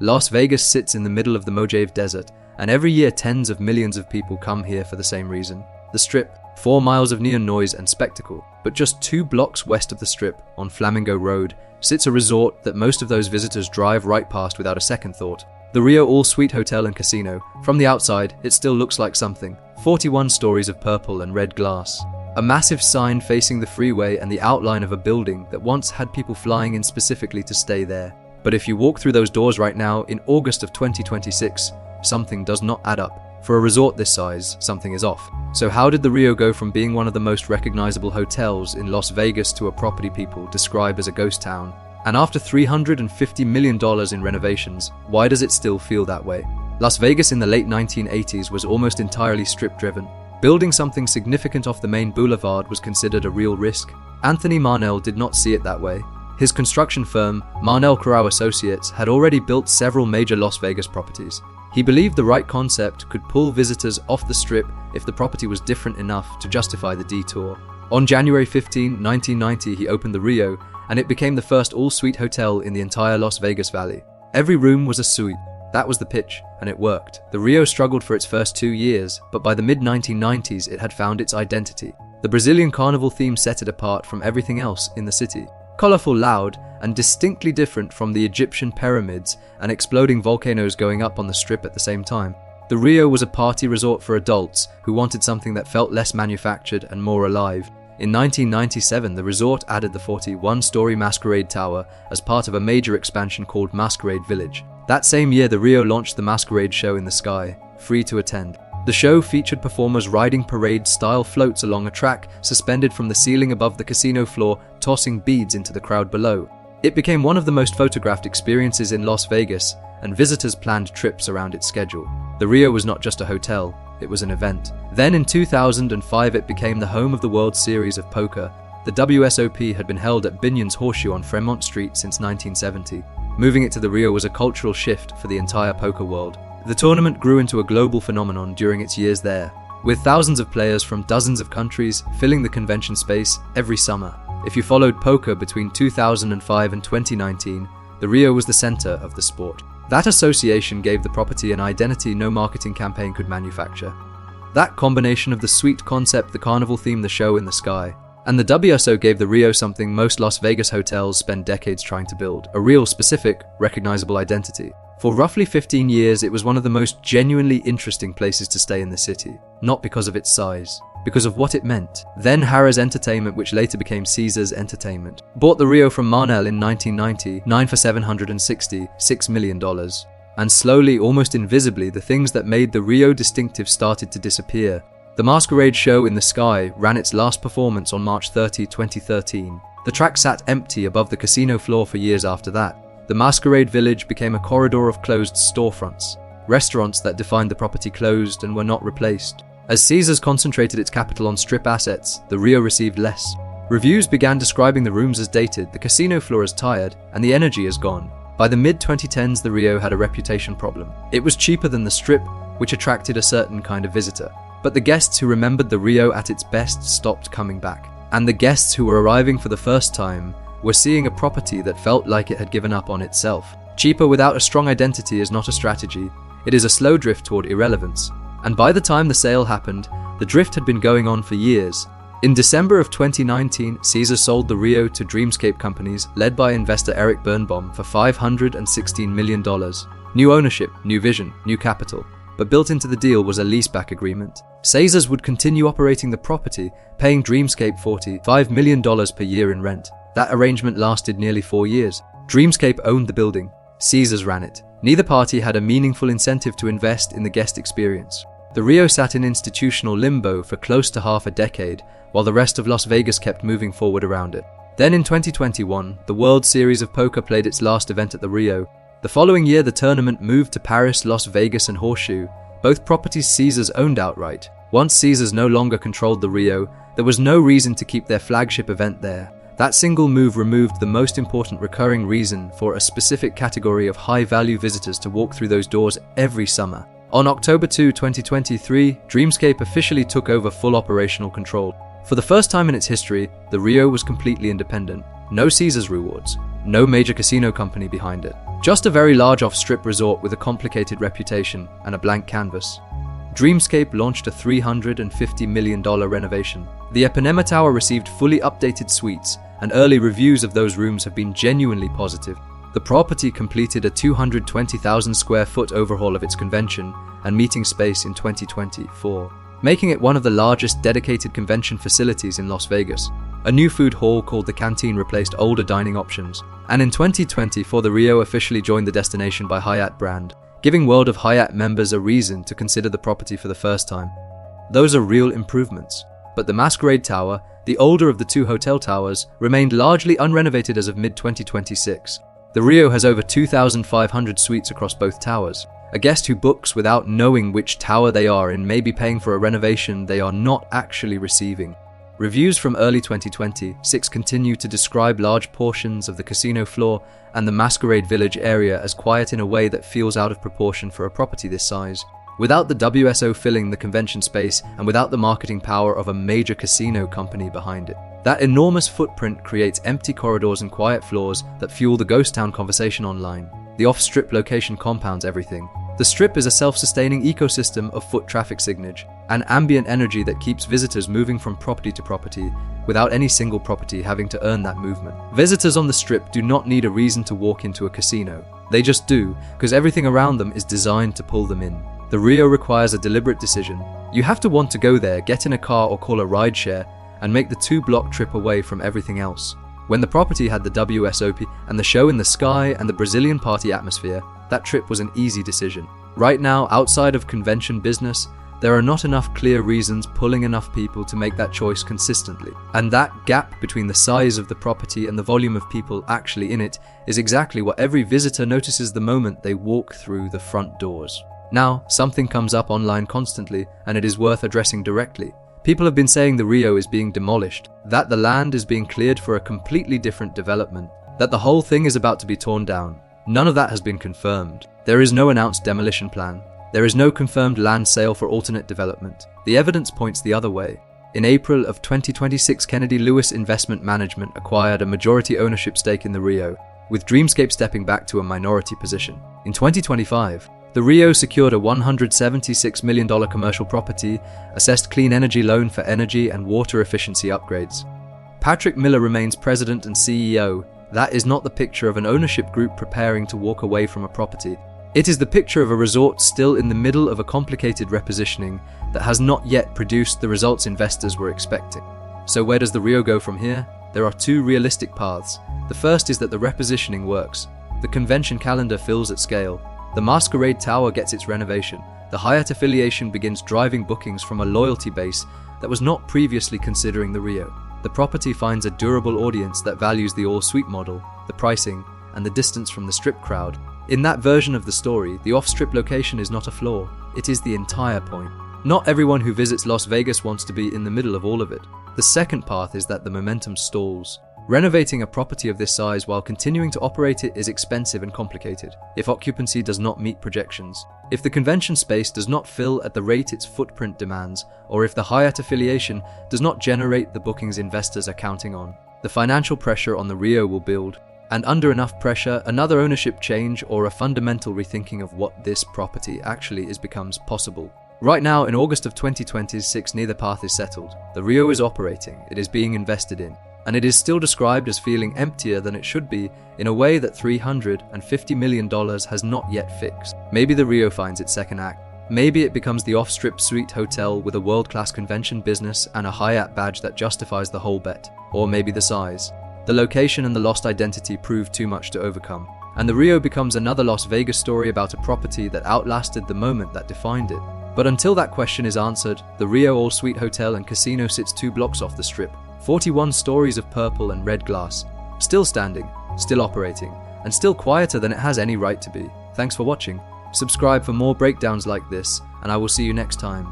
Las Vegas sits in the middle of the Mojave Desert, and every year tens of millions of people come here for the same reason. The Strip, 4 miles of neon noise and spectacle, but just 2 blocks west of the Strip, on Flamingo Road, sits a resort that most of those visitors drive right past without a second thought. The Rio All-Suite Hotel and Casino. From the outside, it still looks like something. 41 stories of purple and red glass. A massive sign facing the freeway and the outline of a building that once had people flying in specifically to stay there. But if you walk through those doors right now, in August of 2026, something does not add up. For a resort this size, something is off. So how did the Rio go from being one of the most recognizable hotels in Las Vegas to a property people describe as a ghost town? And after $350 million in renovations, why does it still feel that way? Las Vegas in the late 1980s was almost entirely strip-driven. Building something significant off the main boulevard was considered a real risk. Anthony Marnell did not see it that way. His construction firm, Marnell Crowe Associates, had already built several major Las Vegas properties. He believed the right concept could pull visitors off the Strip if the property was different enough to justify the detour. On January 15, 1990, he opened the Rio, and it became the first all-suite hotel in the entire Las Vegas Valley. Every room was a suite. That was the pitch, and it worked. The Rio struggled for its first 2 years, but by the mid-1990s it had found its identity. The Brazilian Carnival theme set it apart from everything else in the city. Colorful, loud, and distinctly different from the Egyptian pyramids and exploding volcanoes going up on the Strip at the same time. The Rio was a party resort for adults who wanted something that felt less manufactured and more alive. In 1997, the resort added the 41-story Masquerade Tower as part of a major expansion called Masquerade Village. That same year, the Rio launched the Masquerade Show in the sky, free to attend. The show featured performers riding parade-style floats along a track suspended from the ceiling above the casino floor, tossing beads into the crowd below. It became one of the most photographed experiences in Las Vegas, and visitors planned trips around its schedule. The Rio was not just a hotel, it was an event. Then in 2005 it became the home of the World Series of Poker. The WSOP had been held at Binion's Horseshoe on Fremont Street since 1970. Moving it to the Rio was a cultural shift for the entire poker world. The tournament grew into a global phenomenon during its years there, with thousands of players from dozens of countries filling the convention space every summer. If you followed poker between 2005 and 2019, the Rio was the center of the sport. That association gave the property an identity no marketing campaign could manufacture. That combination of the suite concept, the carnival theme, the show in the sky, and the WSO gave the Rio something most Las Vegas hotels spend decades trying to build, a real, specific, recognizable identity. For roughly 15 years, it was one of the most genuinely interesting places to stay in the city, not because of its size, because of what it meant. Then Harrah's Entertainment, which later became Caesars Entertainment, bought the Rio from Marnell in 1999 for $766 million. And slowly, almost invisibly, the things that made the Rio distinctive started to disappear. The Masquerade Show in the Sky ran its last performance on March 30, 2013. The track sat empty above the casino floor for years after that. The Masquerade Village became a corridor of closed storefronts. Restaurants that defined the property closed and were not replaced. As Caesars concentrated its capital on Strip assets, the Rio received less. Reviews began describing the rooms as dated, the casino floor as tired, and the energy as gone. By the mid-2010s, the Rio had a reputation problem. It was cheaper than the Strip, which attracted a certain kind of visitor. But the guests who remembered the Rio at its best stopped coming back. And the guests who were arriving for the first time were seeing a property that felt like it had given up on itself. Cheaper without a strong identity is not a strategy. It is a slow drift toward irrelevance. And by the time the sale happened, the drift had been going on for years. In December of 2019, Caesars sold the Rio to Dreamscape companies led by investor Eric Birnbaum for $516 million. New ownership, new vision, new capital. But built into the deal was a leaseback agreement. Caesars would continue operating the property, paying Dreamscape $45 million per year in rent. That arrangement lasted nearly 4 years. Dreamscape owned the building. Caesars ran it. Neither party had a meaningful incentive to invest in the guest experience. The Rio sat in institutional limbo for close to half a decade, while the rest of Las Vegas kept moving forward around it. Then in 2021, the World Series of Poker played its last event at the Rio. The following year, the tournament moved to Paris, Las Vegas, and Horseshoe, both properties Caesars owned outright. Once Caesars no longer controlled the Rio, there was no reason to keep their flagship event there. That single move removed the most important recurring reason for a specific category of high-value visitors to walk through those doors every summer. On October 2, 2023, Dreamscape officially took over full operational control. For the first time in its history, the Rio was completely independent. No Caesars rewards, no major casino company behind it. Just a very large off-strip resort with a complicated reputation and a blank canvas. Dreamscape launched a $350 million renovation. The Ipanema Tower received fully updated suites, and early reviews of those rooms have been genuinely positive. The property completed a 220,000 square foot overhaul of its convention and meeting space in 2024, making it one of the largest dedicated convention facilities in Las Vegas. A new food hall called the Canteen replaced older dining options, and in 2024 the Rio officially joined the Destination by Hyatt brand, giving World of Hyatt members a reason to consider the property for the first time. Those are real improvements, but the Masquerade Tower, the older of the two hotel towers, remained largely unrenovated as of mid-2026. The Rio has over 2,500 suites across both towers. A guest who books without knowing which tower they are in may be paying for a renovation they are not actually receiving. Reviews from early 2026 continue to describe large portions of the casino floor and the Masquerade Village area as quiet in a way that feels out of proportion for a property this size. Without the WSO filling the convention space and without the marketing power of a major casino company behind it, that enormous footprint creates empty corridors and quiet floors that fuel the ghost town conversation online. The off-strip location compounds everything. The Strip is a self-sustaining ecosystem of foot traffic signage, and ambient energy that keeps visitors moving from property to property without any single property having to earn that movement. Visitors on the Strip do not need a reason to walk into a casino. They just do, because everything around them is designed to pull them in. The Rio requires a deliberate decision. You have to want to go there, get in a car or call a rideshare, and make the 2-block trip away from everything else. When the property had the WSOP and the show in the sky and the Brazilian party atmosphere, that trip was an easy decision. Right now, outside of convention business, there are not enough clear reasons pulling enough people to make that choice consistently. And that gap between the size of the property and the volume of people actually in it is exactly what every visitor notices the moment they walk through the front doors. Now, something comes up online constantly, and it is worth addressing directly. People have been saying the Rio is being demolished, that the land is being cleared for a completely different development, that the whole thing is about to be torn down. None of that has been confirmed. There is no announced demolition plan. There is no confirmed land sale for alternate development. The evidence points the other way. In April of 2026, Kennedy Lewis Investment Management acquired a majority ownership stake in the Rio, with Dreamscape stepping back to a minority position. In 2025, the Rio secured a $176 million commercial property, assessed clean energy loan for energy and water efficiency upgrades. Patrick Miller remains president and CEO. That is not the picture of an ownership group preparing to walk away from a property. It is the picture of a resort still in the middle of a complicated repositioning that has not yet produced the results investors were expecting. So where does the Rio go from here? There are two realistic paths. The first is that the repositioning works. The convention calendar fills at scale. The Masquerade Tower gets its renovation. The Hyatt affiliation begins driving bookings from a loyalty base that was not previously considering the Rio. The property finds a durable audience that values the all-suite model, the pricing, and the distance from the Strip crowd. In that version of the story, the off-Strip location is not a flaw. It is the entire point. Not everyone who visits Las Vegas wants to be in the middle of all of it. The second path is that the momentum stalls. Renovating a property of this size while continuing to operate it is expensive and complicated. If occupancy does not meet projections, if the convention space does not fill at the rate its footprint demands, or if the Hyatt affiliation does not generate the bookings investors are counting on, the financial pressure on the Rio will build. And under enough pressure, another ownership change or a fundamental rethinking of what this property actually is becomes possible. Right now, in August of 2026, neither path is settled. The Rio is operating, it is being invested in, and it is still described as feeling emptier than it should be in a way that $350 million has not yet fixed. Maybe the Rio finds its second act. Maybe it becomes the off-strip suite hotel with a world-class convention business and a Hyatt badge that justifies the whole bet. Or maybe the size. The location and the lost identity prove too much to overcome, and the Rio becomes another Las Vegas story about a property that outlasted the moment that defined it. But until that question is answered, the Rio All-Suite Hotel and Casino sits 2 blocks off the Strip, 41 stories of purple and red glass, still standing, still operating, and still quieter than it has any right to be. Thanks for watching. Subscribe for more breakdowns like this, and I will see you next time.